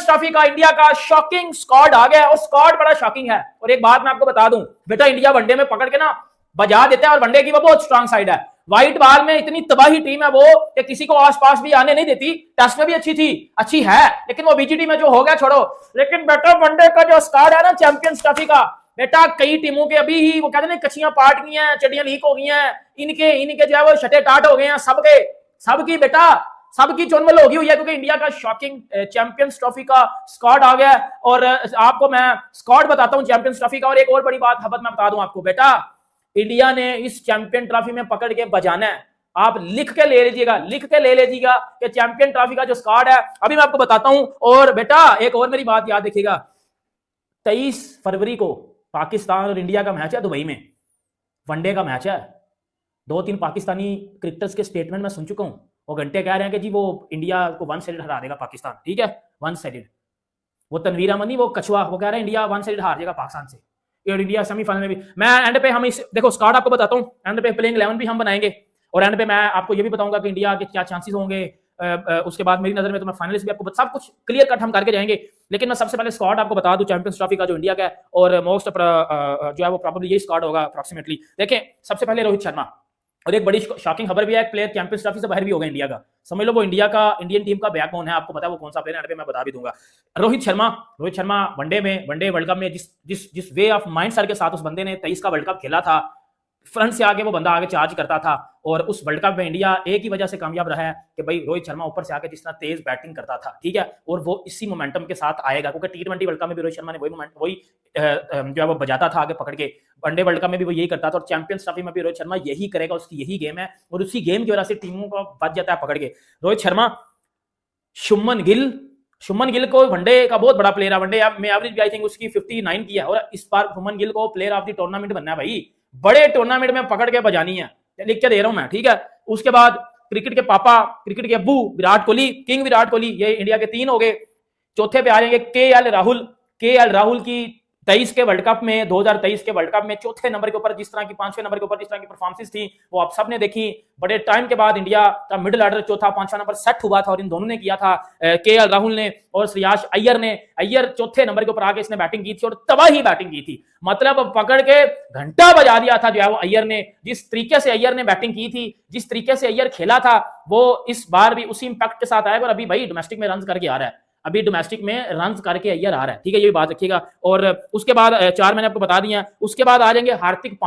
Champions trophy का India का shocking squad आ गया और स्क्वाड बड़ा शॉकिंग है। और एक बात मैं आपको बता दूं बेटा, इंडिया वनडे में पकड़ के ना बजा देता है और वनडे की वो बहुत स्ट्रांग साइड है। व्हाइट बॉल में इतनी तबाही टीम है वो कि किसी को आसपास भी आने नहीं देती। टेस्ट में भी अच्छी है, लेकिन वो बीजीटी में जो हो गया छोड़ो। लेकिन बेटा वनडे का जो स्क्वाड है ना चैंपियंस ट्रॉफी का, बेटा कई टीमों के अभी ही वो कहते हैं कच्चियां पाट गई हैं, चड्डियां लीक हो गई हैं, इनके जो है वो छठे टाट हो गए हैं सबकी बेटा सबकी चुनमल होगी हुई है, क्योंकि इंडिया का शॉकिंग चैंपियंस ट्रॉफी का स्क्वाड आ गया। और आपको मैं स्क्वाड बताता हूं चैंपियंस ट्रॉफी का। और एक और बड़ी बात हबत मैं बता दूं आपको बेटा, इंडिया ने इस चैंपियन ट्रॉफी में पकड़ के बजाना है। आप लिख के ले लीजिएगा कि चैंपियन ट्रॉफी का जो स्क्वाड है अभी मैं आपको बताता हूं। और बेटा एक और मेरी बात याद रखिएगा, 23 फरवरी को पाकिस्तान और इंडिया का मैच है दुबई में, वनडे का मैच है। 2-3 पाकिस्तानी क्रिकेटर्स के स्टेटमेंट में सुन चुका हूं, वो घंटे कह रहे हैं कि जी वो इंडिया को 1 साइडेड हरा देगा पाकिस्तान, ठीक है 1 साइडेड। वो तनवीर अहमद नहीं, वो कछुआ, वो कह रहे हैं इंडिया 1 साइडेड हार जाएगा पाकिस्तान से। और इंडिया सेमीफाइनल में भी। मैं एंड पे हम इस देखो स्क्वाड आपको बताता हूं, एंड पे प्लेइंग 11 भी हम बनाएंगे और एंड पे मैं आपको ये भी बताऊंगा कि इंडिया के क्या चांसेस होंगे। उसके बाद मेरी नजर में तो मैं फाइनलिस्ट भी आपको सब कुछ क्लियर कट हम करके जाएंगे। लेकिन मैं सबसे पहले स्क्वाड आपको बता दूं चैंपियंस ट्रॉफी का जो इंडिया का है, और मोस्ट जो है वो प्रॉब्लली यही स्क्वाड होगा अप्रॉक्सीमेटली। देखें सबसे पहले रोहित शर्मा, और एक बड़ी शॉकिंग खबर भी है, एक प्लेयर चैंपियंस ट्रॉफी से बाहर भी हो गया इंडिया का, समझ लो वो इंडियन टीम का बैकबोन है। आपको पता है वो कौन सा प्लेयर है, मैं बता भी दूंगा। Rohit Sharma one day world cup में जिस वे ऑफ माइंड सर के साथ उस बंदे ने 23 का वर्ल्ड कप खेला था, फ्रंट से आगे वो बंदा आगे चार्ज करता था। और उस वर्ल्ड कप में इंडिया एक ही वजह से कामयाब रहा है कि भाई रोहित शर्मा ऊपर से आके जिस तरह तेज बैटिंग करता था, ठीक है, और वो इसी मोमेंटम के साथ आएगा, क्योंकि T20 वर्ल्ड कप में भी रोहित शर्मा ने वही जो है वो बजाता था आगे पकड़ के। वनडे वर्ल्ड कप में भी वो यही करता था और चैंपियंस ट्रॉफी में भी रोहित शर्मा यही करेगा, उसकी यही गेम है और उसी गेम की वजह से टीमों को बच जाता है पकड़ के। रोहित शर्मा, शुभमन गिल को वनडे का बहुत बड़ा प्लेयर है, वनडे में एवरेज भी आई थिंक उसकी 59 की है, और इस बार शुभमन गिल को प्लेयर ऑफ द टूर्नामेंट बनना है भाई, बड़े टूर्नामेंट में पकड़ के बजानी है, लिख के दे रहा हूं मैं, ठीक है। उसके बाद क्रिकेट के पापा, क्रिकेट के अब्बू विराट कोहली, किंग विराट कोहली, ये इंडिया के 3 हो गए। चौथे पे आ जाएंगे KL राहुल की 2023 के वर्ल्ड कप में चौथे नंबर के ऊपर जिस तरह की 5वें नंबर के ऊपर जिस तरह की परफॉर्मेंस थी वो आप सबने देखी। बड़े टाइम के बाद इंडिया का मिडिल ऑर्डर चौथा 5वां नंबर सेट हुआ था और इन दोनों ने किया था, KL राहुल ने और श्रेयस अय्यर चौथे नंबर के ऊपर आके इसने बैटिंग की थी और तबाही बैटिंग की थी, मतलब पकड़ के घंटा बजा दिया था जो है वो अय्यर ने। जिस तरीके से अय्यर ने बैटिंग की थी, जिस तरीके से अय्यर खेला था, वो इस बार भी उसी इंपैक्ट के साथ आएगा। और अभी भाई डोमेस्टिक में रन करके आ रहा है, अभी डोमेस्टिक में रन करके अय्यर आ रहा है, ठीक है, ये भी बात रखिएगा। और उसके बाद 4 मैंने आपको बता दिया। उसके बाद आ जाएंगे हार्दिक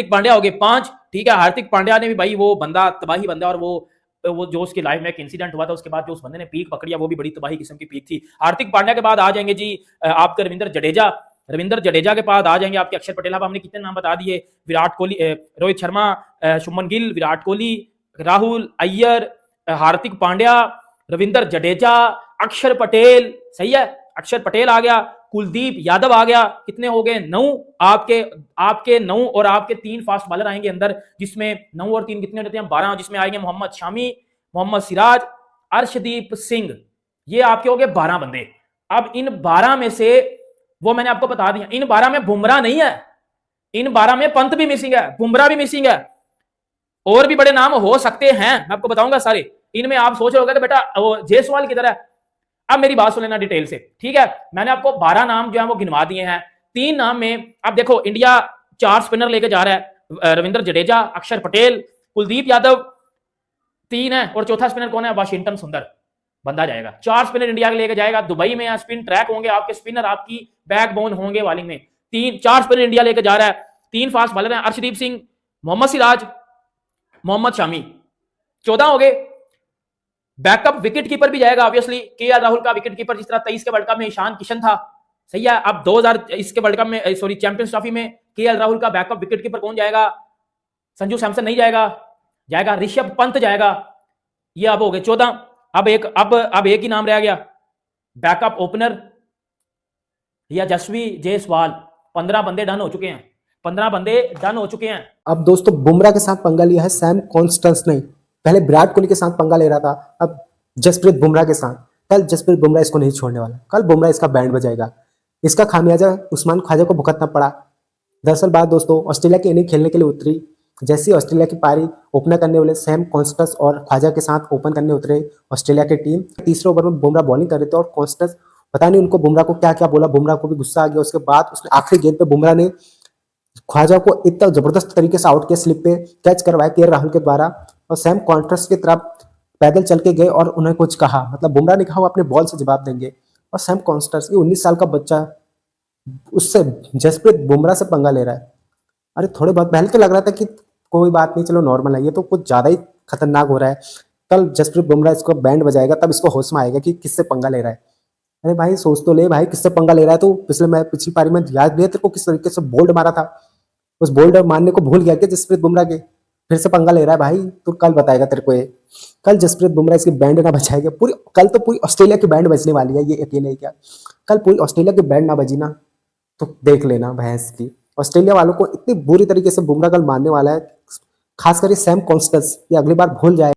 पांड्या हो गए 5, ठीक है। हार्दिक पांड्या ने भी भाई वो बंदा तबाही बंदा, और वो जो उसकी लाइफ में एक इंसिडेंट हुआ था उसके बाद जो उस बंदे ने पीक पकड़ी है वो भी बड़ी तबाही किस्म की पीक थी। हार्दिक पांड्या के बाद आ जाएंगे जी आपके रविंद्र जडेजा के बाद आ जाएंगे आपके अक्षर पटेल। हमने कितने नाम बता दिए, विराट कोहली, रोहित शर्मा, शुभमन गिल, विराट कोहली, राहुल, अय्यर, हार्दिक पांड्या, रविंद्र जडेजा, अक्षर पटेल, सही है, अक्षर पटेल आ गया, कुलदीप यादव आ गया, कितने हो गए 9 आपके 9, और आपके 3 फास्ट बॉलर आएंगे अंदर, जिसमें 9 और 3 कितने होते हैं 12, जिसमें आएंगे मोहम्मद शामी, मोहम्मद सिराज, अर्शदीप सिंह, ये आपके हो गए 12 बंदे। अब इन 12 में से वो मैंने आपको बता दिया, इन 12 में बुमराह नहीं है, इन 12 में पंत भी मिसिंग है, बुमराह भी मिसिंग है, और भी बड़े नाम हो सकते हैं, मैं आपको बताऊंगा सारे। इनमें आप सोच रहे होगे कि बेटा वो जयसवाल किधर है, अब मेरी बात सुन लेना डिटेल से, ठीक है। मैंने आपको 12 नाम जो है वो गिनवा दिए हैं। 3 नाम में अब देखो इंडिया 4 स्पिनर लेके जा रहा है, रविंद्र जडेजा, अक्षर पटेल, कुलदीप यादव 3 है, और चौथा स्पिनर कौन है, वाशिंगटन सुंदर बंदा जाएगा। 4 स्पिनर इंडिया के लेके जाएगा। दुबई में स्पिन ट्रैक होंगे आपके स्पिनर, आपकी बैकबोन होंगे वाली में। 4 स्पिनर इंडिया लेके जा रहा है। 3 फास्ट बॉलर हैं, अर्शदीप सिंह, मोहम्मद सिराज, मोहम्मद शामी, 14 हो गए। बैकअप विकेट कीपर भी जाएगा ऑब्वियसली, KL राहुल का विकेट कीपर, जिस तरह 23 के वर्ल्ड कप में ईशान किशन था, सही है। अब 2021 के वर्ल्ड कप में सॉरी चैंपियंस ट्रॉफी में KL राहुल का बैकअप विकेट कीपर कौन जाएगा, संजू सैमसन नहीं जाएगा ऋषभ पंत जाएगा। ये अब हो गए 14। अब एक ही नाम रह गया, बैकअप ओपनर या यशस्वी जायसवाल। 15 बंदे डन हो चुके हैं। अब दोस्तों बुमराह के साथ पंगा लिया है सैम कॉन्स्टेंस ने, पहले विराट कोहली के साथ पंगा ले रहा था, अब जसप्रीत बुमराह के साथ। कल जसप्रीत बुमराह इसको नहीं छोड़ने वाला, कल बुमराह इसका बैंड बजाएगा। इसका खामियाजा उस्मान ख्वाजा को भुगतना पड़ा। दरअसल बात दोस्तों, ऑस्ट्रेलिया की इनिंग खेलने के लिए उतरी जैसे ही ऑस्ट्रेलिया की पारी ओपनर करने वाले सैम कॉन्स्टेंस और ख्वाजा के साथ ओपन करने उतरे ऑस्ट्रेलिया की टीम, तीसरे ओवर में बुमराह बॉलिंग कर रहे थे और कॉन्स्टेंस पता नहीं उनको बुमराह को क्या क्या बोला, बुमराह को भी गुस्सा आ गया। उसके बाद उसने आखिरी गेंद पे बुमराह ने ख्वाजा को इतना जबरदस्त तरीके से आउट किया, स्लिप पे कैच करवाया के राहुल के द्वारा, और सैम कॉन्ट्रास्ट की तरफ पैदल चल के गए और उन्हें कुछ कहा, मतलब बुमराह ने कहा वो अपने बॉल से जवाब देंगे। और सैम कॉन्ट्रास्ट ये 19 साल का बच्चा उससे जसप्रीत बुमराह से पंगा ले रहा है। अरे थोड़े बहुत पहले तो लग रहा था कि कोई बात नहीं, चलो नॉर्मल है, ये तो कुछ ज्यादा ही खतरनाक हो रहा है। कल जसप्रीत बुमराह इसको बैंड बजाएगा तब इसको होश में आएगा कि किससे पंगा ले रहा है। अरे भाई सोच तो ले भाई, किससे पंगा ले रहा है। तो पिछली पारी में याद नहीं है तेरे को किस तरीके से बोल्ड मारा था, उस बोल्ड मारने को भूल गया कि जसप्रीत बुमराह के फिर से पंगा ले रहा है भाई। तो कल बताएगा तेरे को ये, कल जसप्रीत बुमराह इसकी बैंड ना बजाएगा पूरी, कल तो पूरी ऑस्ट्रेलिया की बैंड बजने वाली है, ये यकीन है क्या। कल पूरी ऑस्ट्रेलिया की बैंड ना बजी ना तो देख लेना भैंस की। ऑस्ट्रेलिया वालों को इतनी बुरी तरीके से बुमराह कल मारने वाला है, खासकर ये सैम कॉन्स्टेंस, ये अगली बार भूल जाए।